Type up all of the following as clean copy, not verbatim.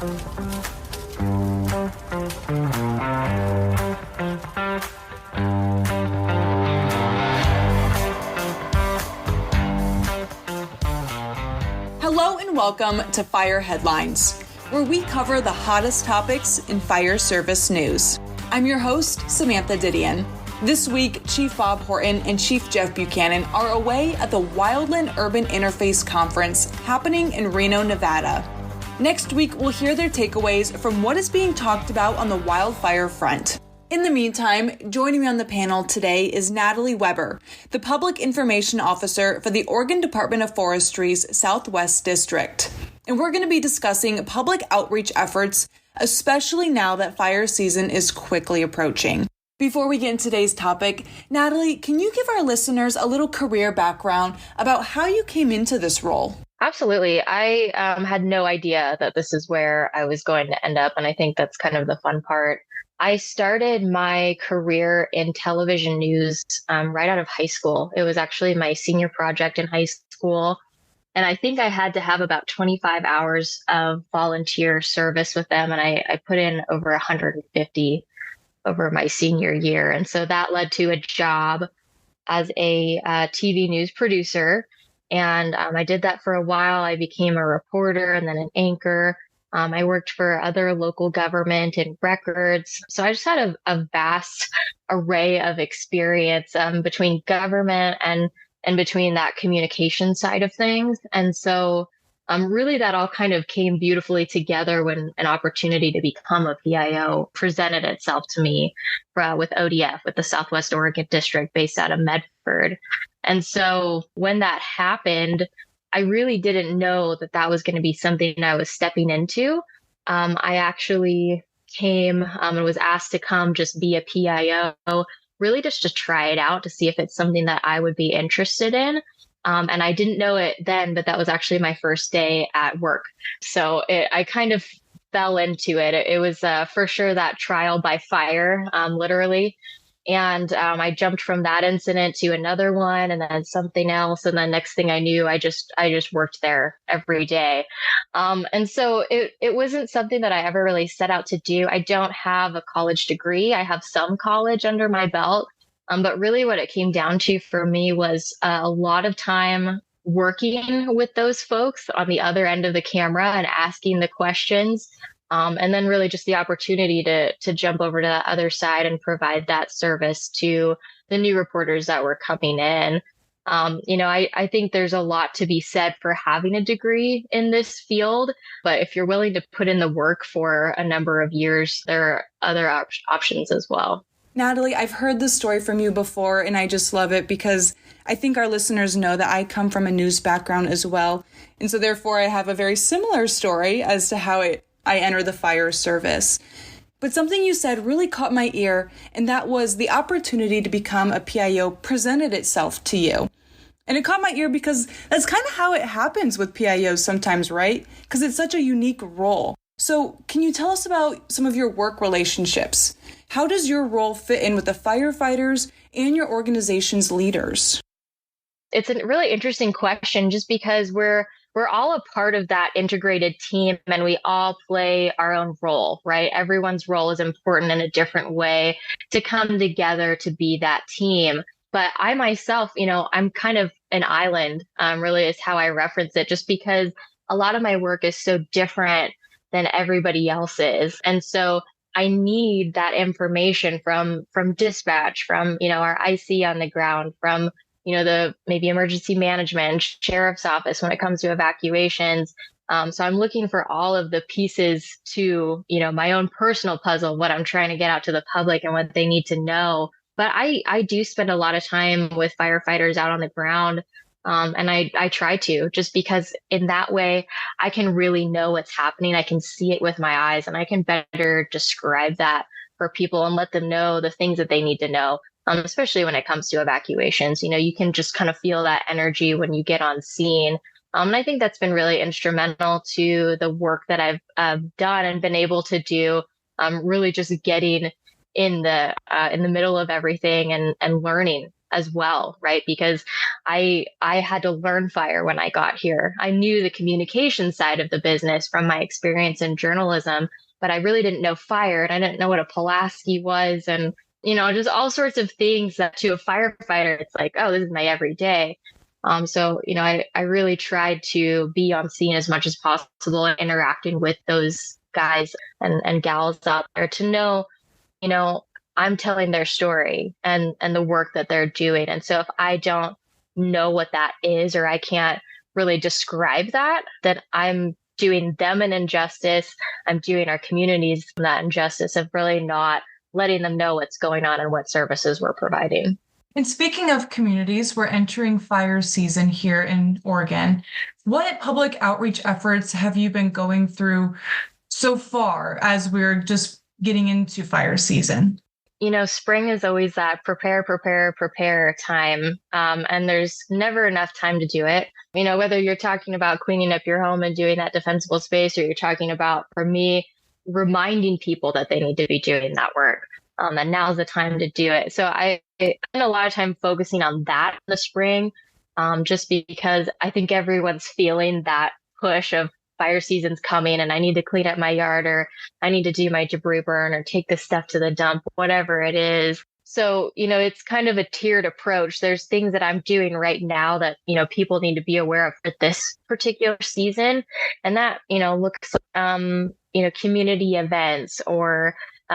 Hello and welcome to Fire Headlines, where we cover the hottest topics in fire service news. I'm your host, Samantha Didion. This week, Chief Bob Horton and Chief Jeff Buchanan are away at the Wildland Urban Interface Conference happening in Reno, Nevada. Next week, we'll hear their takeaways from what is being talked about on the wildfire front. In the meantime, joining me on the panel today is Natalie Weber, the Public Information Officer for the Oregon Department of Forestry's Southwest District. And we're going to be discussing public outreach efforts, especially now that fire season is quickly approaching. Before we get into today's topic, Natalie, can you give our listeners a little career background about how you came into this role? Absolutely. I had no idea that this is where I was going to end up. And I think that's kind of the fun part. I started my career in television news right out of high school. It was actually my senior project in high school. And I think I had to have about 25 hours of volunteer service with them. And I put in over 150 over my senior year. And so that led to a job as a TV news producer. And I did that for a while. I became a reporter and then an anchor. I worked for other local government and records. So I just had a vast array of experience between government and between that communication side of things. And so really that all kind of came beautifully together when an opportunity to become a PIO presented itself to me with ODF, with the Southwest Oregon District based out of Medford. And so when that happened, I really didn't know that that was going to be something I was stepping into. I actually came and was asked to come just be a PIO, really just to try it out to see if it's something that I would be interested in. And I didn't know it then, but that was actually my first day at work. So I kind of fell into it. It was for sure that trial by fire, literally. And I jumped from that incident to another one and then something else. And then next thing I knew, I just worked there every day. And so it wasn't something that I ever really set out to do. I don't have a college degree. I have some college under my belt. But really what it came down to for me was a lot of time working with those folks on the other end of the camera and asking the questions. And then really just the opportunity to jump over to the other side and provide that service to the new reporters that were coming in. I think there's a lot to be said for having a degree in this field, but if you're willing to put in the work for a number of years, there are other options as well. Natalie, I've heard this story from you before, and I just love it because I think our listeners know that I come from a news background as well. And so therefore, I have a very similar story as to how I entered the fire service. But something you said really caught my ear, and that was the opportunity to become a PIO presented itself to you. And it caught my ear because that's kind of how it happens with PIOs sometimes, right? Because it's such a unique role. So can you tell us about some of your work relationships? How does your role fit in with the firefighters and your organization's leaders? It's a really interesting question just because we're all a part of that integrated team and we all play our own role, right? Everyone's role is important in a different way to come together to be that team. But I myself, I'm kind of an island, really is how I reference it, just because a lot of my work is so different than everybody else's. And so I need that information from dispatch, from, our IC on the ground, from, the maybe emergency management, sheriff's office when it comes to evacuations. So I'm looking for all of the pieces to, my own personal puzzle, what I'm trying to get out to the public and what they need to know. But I do spend a lot of time with firefighters out on the ground. And I try to, just because in that way, I can really know what's happening. I can see it with my eyes and I can better describe that for people and let them know the things that they need to know, especially when it comes to evacuations. You can just kind of feel that energy when you get on scene. And I think that's been really instrumental to the work that I've done and been able to do, really just getting in the middle of everything and learning as well, right? Because I had to learn fire when I got here. I knew the communication side of the business from my experience in journalism, but I really didn't know fire, and I didn't know what a Pulaski was, and just all sorts of things that to a firefighter, it's like, oh, this is my everyday. I really tried to be on scene as much as possible, interacting with those guys and gals out there to know, I'm telling their story and the work that they're doing. And so if I don't know what that is, or I can't really describe that, then I'm doing them an injustice. I'm doing our communities that injustice of really not letting them know what's going on and what services we're providing. And speaking of communities, we're entering fire season here in Oregon. What public outreach efforts have you been going through so far as we're just getting into fire season? Spring is always that prepare time. And there's never enough time to do it. Whether you're talking about cleaning up your home and doing that defensible space, or you're talking about, for me, reminding people that they need to be doing that work. And now's the time to do it. So I spend a lot of time focusing on that in the spring, just because I think everyone's feeling that push of fire season's coming and I need to clean up my yard, or I need to do my debris burn, or take this stuff to the dump, whatever it is. So, it's kind of a tiered approach. There's things that I'm doing right now that, people need to be aware of for this particular season. And that, looks, community events, or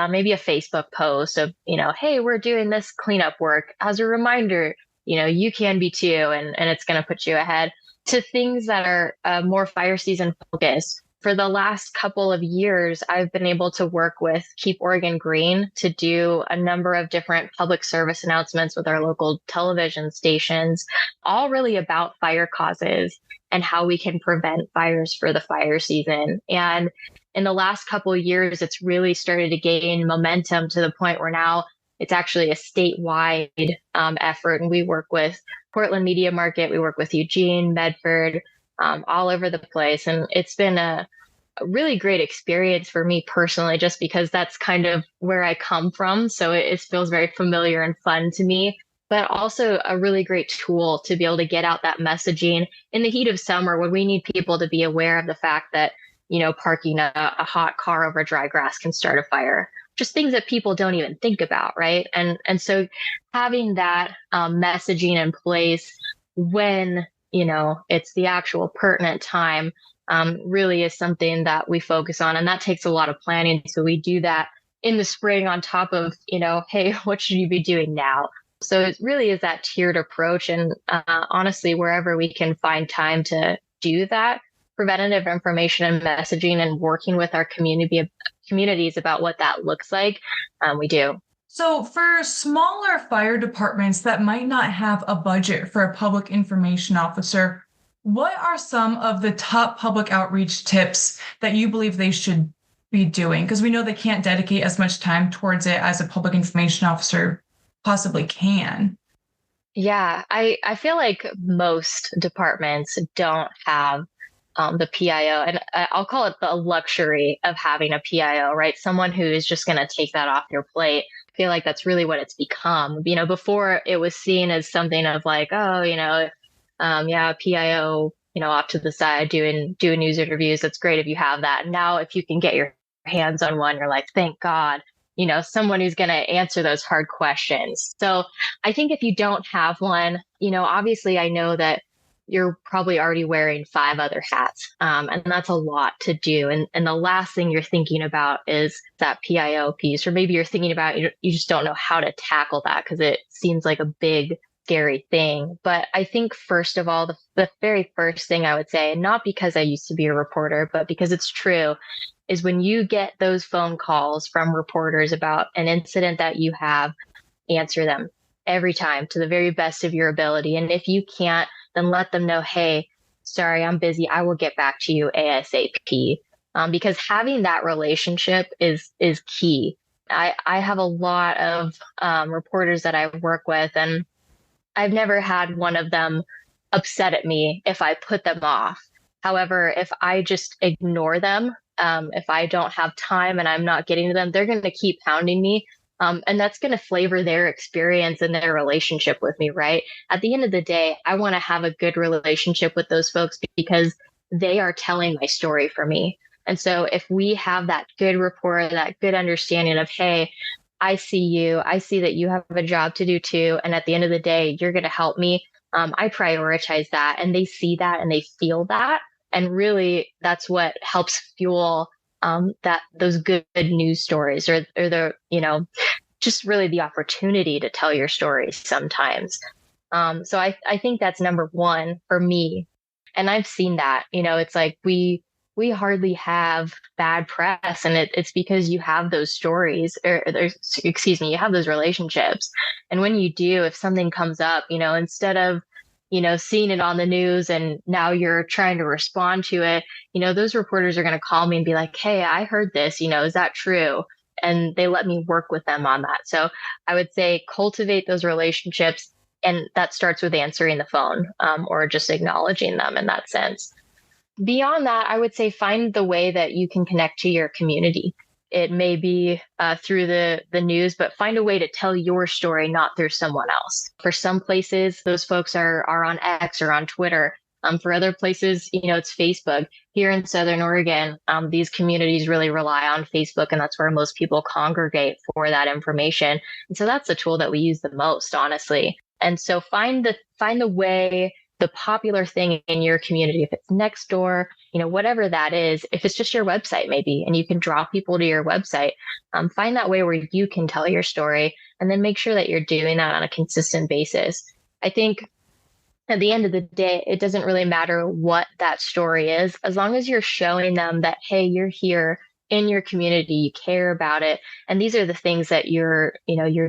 maybe a Facebook post of, hey, we're doing this cleanup work as a reminder, you can be too, and it's going to put you ahead, to things that are more fire season focused. For the last couple of years, I've been able to work with Keep Oregon Green to do a number of different public service announcements with our local television stations, all really about fire causes and how we can prevent fires for the fire season. And in the last couple of years, it's really started to gain momentum to the point where now it's actually a statewide effort. And we work with Portland Media Market, we work with Eugene, Medford, all over the place. And it's been a really great experience for me personally, just because that's kind of where I come from. So it feels very familiar and fun to me, but also a really great tool to be able to get out that messaging in the heat of summer, when we need people to be aware of the fact that, parking a hot car over dry grass can start a fire. Just things that people don't even think about, right? And so having that messaging in place when, it's the actual pertinent time really is something that we focus on. And that takes a lot of planning. So we do that in the spring on top of, hey, what should you be doing now? So it really is that tiered approach. And honestly, wherever we can find time to do that, preventative information and messaging and working with our communities about what that looks like, we do. So for smaller fire departments that might not have a budget for a public information officer, what are some of the top public outreach tips that you believe they should be doing? Because we know they can't dedicate as much time towards it as a public information officer possibly can. Yeah, I feel like most departments don't have the PIO, and I'll call it the luxury of having a PIO, right? Someone who is just going to take that off your plate. I feel like that's really what it's become. Before it was seen as something of like, oh, PIO, off to the side doing news interviews. That's great if you have that. Now, if you can get your hands on one, you're like, thank God, someone who's going to answer those hard questions. So I think if you don't have one, obviously I know that you're probably already wearing 5 other hats. And that's a lot to do. And the last thing you're thinking about is that PIO piece, or maybe you're thinking about, you just don't know how to tackle that because it seems like a big, scary thing. But I think, first of all, the very first thing I would say, and not because I used to be a reporter, but because it's true, is when you get those phone calls from reporters about an incident that you have, answer them every time to the very best of your ability. And if you can't, then let them know, hey, sorry, I'm busy. I will get back to you ASAP. Because having that relationship is key. I have a lot of reporters that I work with, and I've never had one of them upset at me if I put them off. However, if I just ignore them, if I don't have time and I'm not getting to them, they're going to keep hounding me And that's going to flavor their experience and their relationship with me, right? At the end of the day, I want to have a good relationship with those folks because they are telling my story for me. And so if we have that good rapport, that good understanding of, hey, I see you, I see that you have a job to do too. And at the end of the day, you're going to help me. I prioritize that and they see that and they feel that. And really, that's what helps fuel that those good news stories or the, just really the opportunity to tell your story sometimes. So I think that's number one for me. And I've seen that, it's like we hardly have bad press and it's because you have those stories you have those relationships. And when you do, if something comes up, instead of, seeing it on the news and now you're trying to respond to it, those reporters are going to call me and be like, hey, I heard this, is that true? And they let me work with them on that. So I would say cultivate those relationships. And that starts with answering the phone or just acknowledging them in that sense. Beyond that, I would say find the way that you can connect to your community. It may be through the news, but find a way to tell your story, not through someone else. For some places, those folks are on X or on Twitter. For other places, it's Facebook. Here in Southern Oregon, these communities really rely on Facebook, and that's where most people congregate for that information. And so that's the tool that we use the most, honestly. And so find the way, the popular thing in your community, if it's next door, whatever that is, if it's just your website maybe, and you can draw people to your website, find that way where you can tell your story and then make sure that you're doing that on a consistent basis. I think at the end of the day, it doesn't really matter what that story is, as long as you're showing them that, hey, you're here in your community, you care about it. And these are the things that you're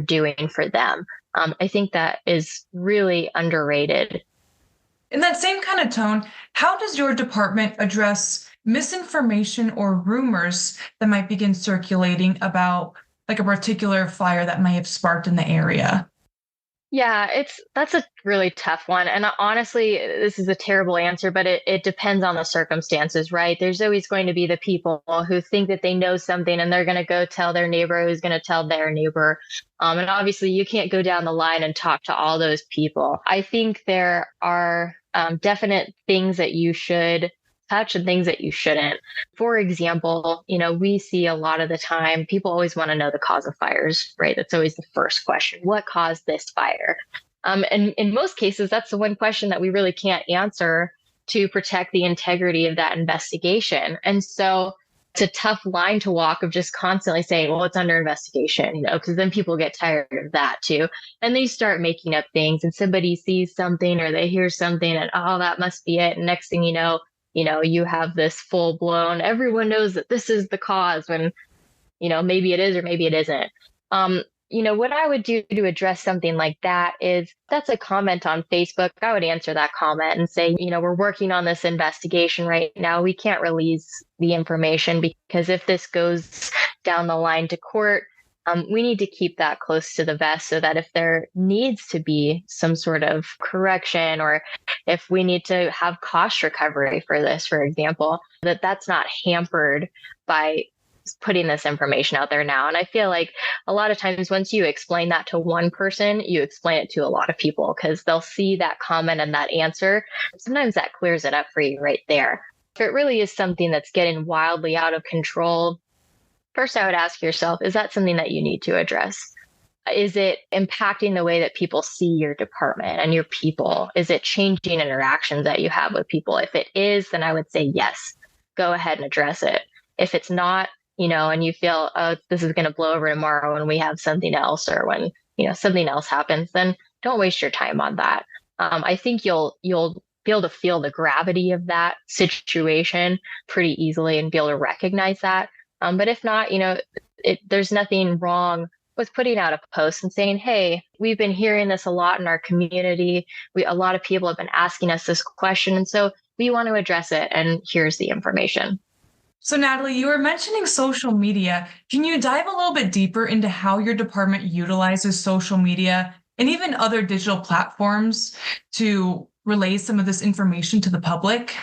doing for them. I think that is really underrated. In that same kind of tone, how does your department address misinformation or rumors that might begin circulating about like a particular fire that may have sparked in the area? Yeah, that's a really tough one. And honestly, this is a terrible answer, but it depends on the circumstances, right? There's always going to be the people who think that they know something and they're going to go tell their neighbor who's going to tell their neighbor. And obviously, you can't go down the line and talk to all those people. I think there are definite things that you should touch and things that you shouldn't. For example, we see a lot of the time, people always want to know the cause of fires, right? That's always the first question. What caused this fire? And in most cases, that's the one question that we really can't answer to protect the integrity of that investigation. And so it's a tough line to walk of just constantly saying, well, it's under investigation, because then people get tired of that too. And they start making up things and somebody sees something or they hear something and, oh, that must be it. And next thing you know, you have this full blown, everyone knows that this is the cause when, maybe it is or maybe it isn't. What I would do to address something like that is that's a comment on Facebook. I would answer that comment and say, we're working on this investigation right now. We can't release the information because if this goes down the line to court, we need to keep that close to the vest so that if there needs to be some sort of correction or if we need to have cost recovery for this, for example, that's not hampered by putting this information out there now. And I feel like a lot of times once you explain that to one person, you explain it to a lot of people because they'll see that comment and that answer. Sometimes that clears it up for you right there. If it really is something that's getting wildly out of control, first, I would ask yourself, is that something that you need to address? Is it impacting the way that people see your department and your people? Is it changing interactions that you have with people? If it is, then I would say, yes, go ahead and address it. If it's not, and you feel, oh, this is going to blow over tomorrow when we have something else or when, something else happens, then don't waste your time on that. I think you'll be able to feel the gravity of that situation pretty easily and be able to recognize that. But if not, there's nothing wrong with putting out a post and saying, hey, we've been hearing this a lot in our community. A lot of people have been asking us this question. And so we want to address it. And here's the information. So Natalie, you were mentioning social media. Can you dive a little bit deeper into how your department utilizes social media and even other digital platforms to relay some of this information to the public?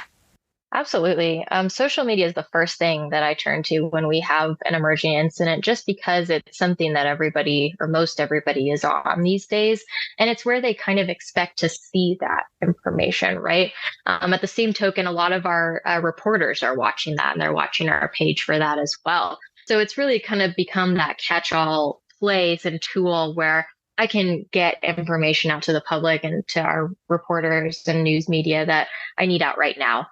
Absolutely. Social media is the first thing that I turn to when we have an emerging incident, just because it's something that everybody or most everybody is on these days. And it's where they kind of expect to see that information, right? At the same token, a lot of our reporters are watching that and they're watching our page for that as well. So it's really kind of become that catch all place and tool where I can get information out to the public and to our reporters and news media that I need out right now.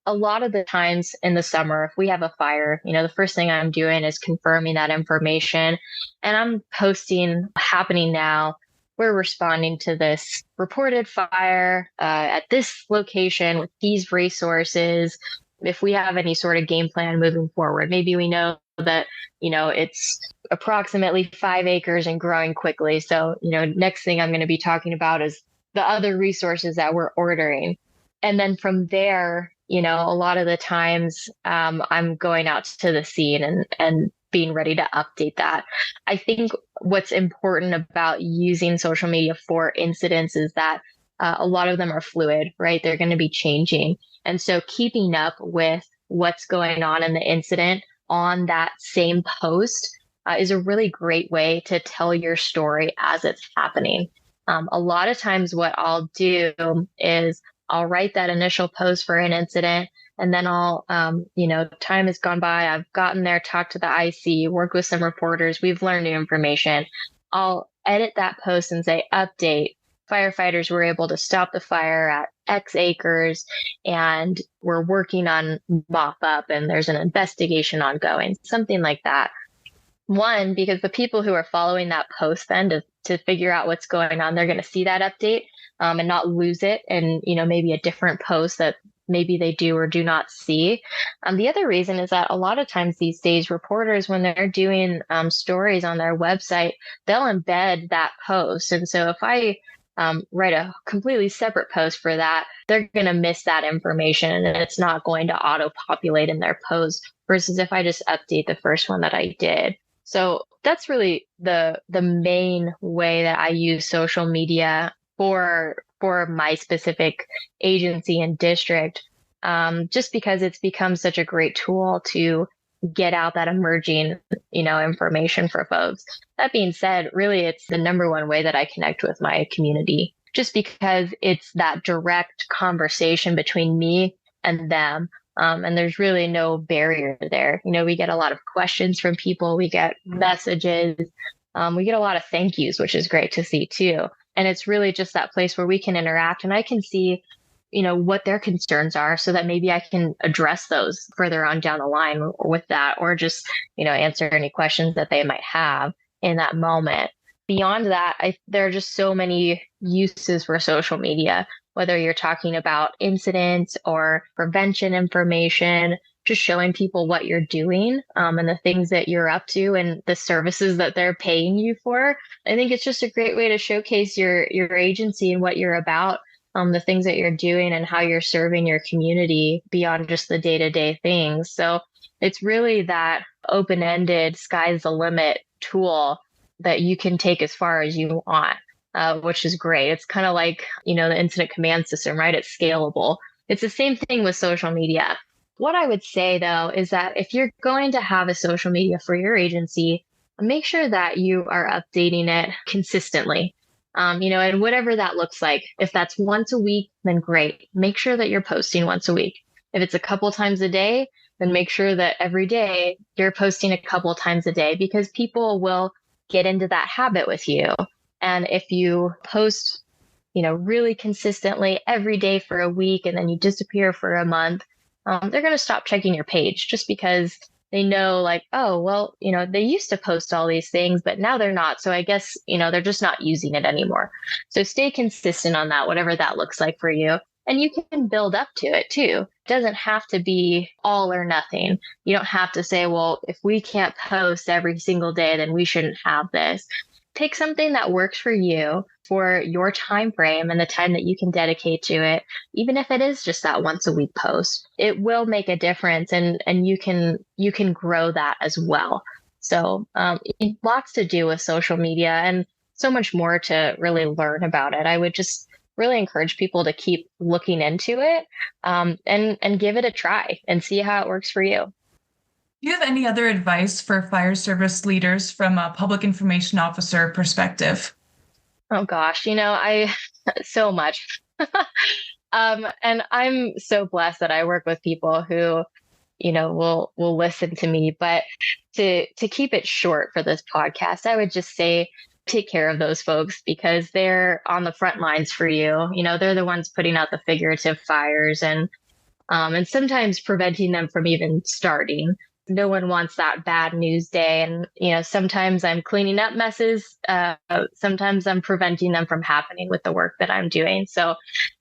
A lot of the times in the summer, if we have a fire, the first thing I'm doing is confirming that information. And I'm posting happening now. We're responding to this reported fire at this location with these resources. If we have any sort of game plan moving forward, maybe we know that, it's approximately 5 acres and growing quickly. So, next thing I'm going to be talking about is the other resources that we're ordering. And then from there, a lot of the times I'm going out to the scene and being ready to update that. I think what's important about using social media for incidents is that a lot of them are fluid, right? They're going to be changing. And so keeping up with what's going on in the incident on that same post is a really great way to tell your story as it's happening. A lot of times what I'll do is I'll write that initial post for an incident, and then I'll, time has gone by. I've gotten there, talked to the IC, worked with some reporters. We've learned new information. I'll edit that post and say, update. Firefighters were able to stop the fire at X acres, and we're working on mop up, and there's an investigation ongoing, something like that. One, because the people who are following that post then to figure out what's going on, they're going to see that update and not lose it. And, maybe a different post that maybe they do or do not see. The other reason is that a lot of times these days, reporters, when they're doing stories on their website, they'll embed that post. And so if I write a completely separate post for that, they're going to miss that information and it's not going to auto populate in their post versus if I just update the first one that I did. So that's really the main way that I use social media for my specific agency and district, just because it's become such a great tool to get out that emerging, information for folks. That being said, really, it's the number one way that I connect with my community, just because it's that direct conversation between me and them. And there's really no barrier there. We get a lot of questions from people. We get messages. We get a lot of thank yous, which is great to see too. And it's really just that place where we can interact and I can see, what their concerns are so that maybe I can address those further on down the line with that, or just, answer any questions that they might have in that moment. Beyond that, there are just so many uses for social media, whether you're talking about incidents or prevention information, just showing people what you're doing and the things that you're up to and the services that they're paying you for. I think it's just a great way to showcase your agency and what you're about, the things that you're doing and how you're serving your community beyond just the day-to-day things. So it's really that open-ended, sky's the limit tool that you can take as far as you want, which is great. It's kind of like, the incident command system, right? It's scalable. It's the same thing with social media. What I would say, though, is that if you're going to have a social media for your agency, make sure that you are updating it consistently, and whatever that looks like. If that's once a week, then great. Make sure that you're posting once a week. If it's a couple times a day, then make sure that every day you're posting a couple times a day, because people will get into that habit with you. And if you post, really consistently every day for a week and then you disappear for a month, they're going to stop checking your page just because they know like, oh, well, they used to post all these things, but now they're not. So I guess, they're just not using it anymore. So stay consistent on that, whatever that looks like for you. And you can build up to it too. It doesn't have to be all or nothing. You don't have to say, well, if we can't post every single day, then we shouldn't have this. Pick something that works for you for your time frame and the time that you can dedicate to it. Even if it is just that once a week post, it will make a difference and you can grow that as well. So lots to do with social media and so much more to really learn about it. I would just really encourage people to keep looking into it and give it a try and see how it works for you. Do you have any other advice for fire service leaders from a public information officer perspective? Oh gosh, I so much. And I'm so blessed that I work with people who, will listen to me. But to keep it short for this podcast, I would just say take care of those folks because they're on the front lines for you. They're the ones putting out the figurative fires and sometimes preventing them from even starting. No one wants that bad news day. And, sometimes I'm cleaning up messes. Sometimes I'm preventing them from happening with the work that I'm doing. So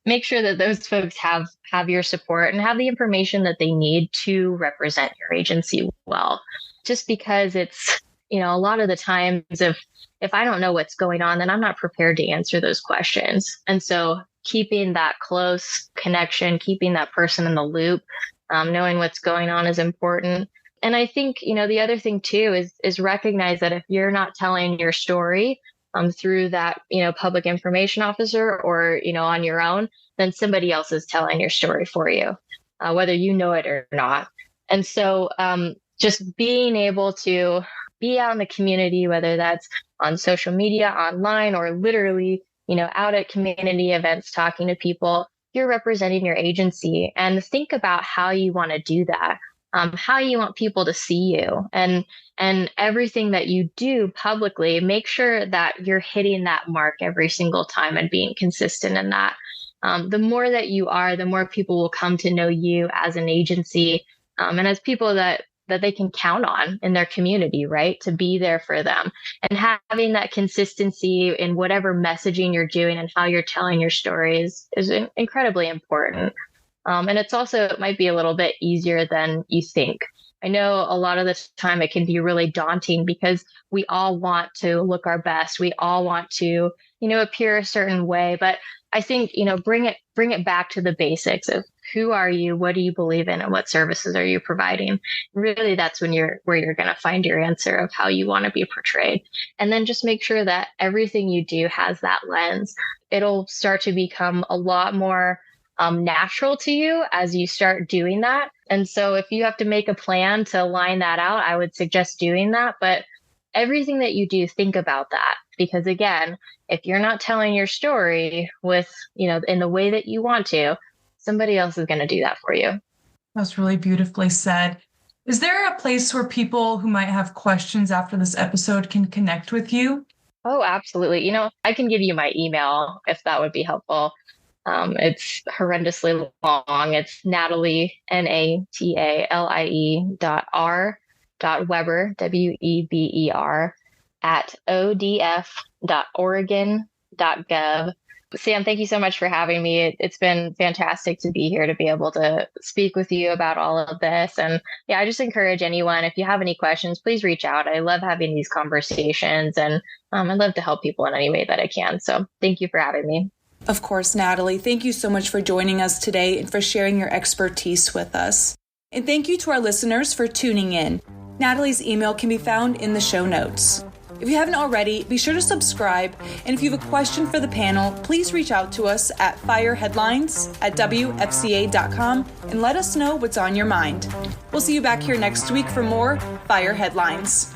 make sure that those folks have your support and have the information that they need to represent your agency well. Just because it's, a lot of the times if I don't know what's going on, then I'm not prepared to answer those questions. And so keeping that close connection, keeping that person in the loop, knowing what's going on is important. And I think, the other thing too is recognize that if you're not telling your story through that, public information officer or, on your own, then somebody else is telling your story for you, whether you know it or not. And so just being able to be out in the community, whether that's on social media, online, or literally, out at community events, talking to people, you're representing your agency and think about how you want to do that. How you want people to see you and everything that you do publicly, make sure that you're hitting that mark every single time and being consistent in that. The more that you are, the more people will come to know you as an agency and as people that they can count on in their community, right? To be there for them and having that consistency in whatever messaging you're doing and how you're telling your stories is incredibly important. And it might be a little bit easier than you think. I know a lot of the time it can be really daunting because we all want to look our best. We all want to, appear a certain way. But I think, bring it back to the basics of who are you, what do you believe in, and what services are you providing? Really, that's where you're going to find your answer of how you want to be portrayed. And then just make sure that everything you do has that lens. It'll start to become a lot more natural to you as you start doing that. And so if you have to make a plan to line that out, I would suggest doing that. But everything that you do, think about that. Because again, if you're not telling your story with, in the way that you want to, somebody else is going to do that for you. That's really beautifully said. Is there a place where people who might have questions after this episode can connect with you? Oh, absolutely. I can give you my email if that would be helpful. It's horrendously long. It's Natalie, Natalie.R.Weber, WEBER, at odf.oregon.gov. Sam, thank you so much for having me. It's been fantastic to be here to be able to speak with you about all of this. And yeah, I just encourage anyone, if you have any questions, please reach out. I love having these conversations and I love to help people in any way that I can. So thank you for having me. Of course, Natalie, thank you so much for joining us today and for sharing your expertise with us. And thank you to our listeners for tuning in. Natalie's email can be found in the show notes. If you haven't already, be sure to subscribe. And if you have a question for the panel, please reach out to us at fireheadlines@wfca.com and let us know what's on your mind. We'll see you back here next week for more Fire Headlines.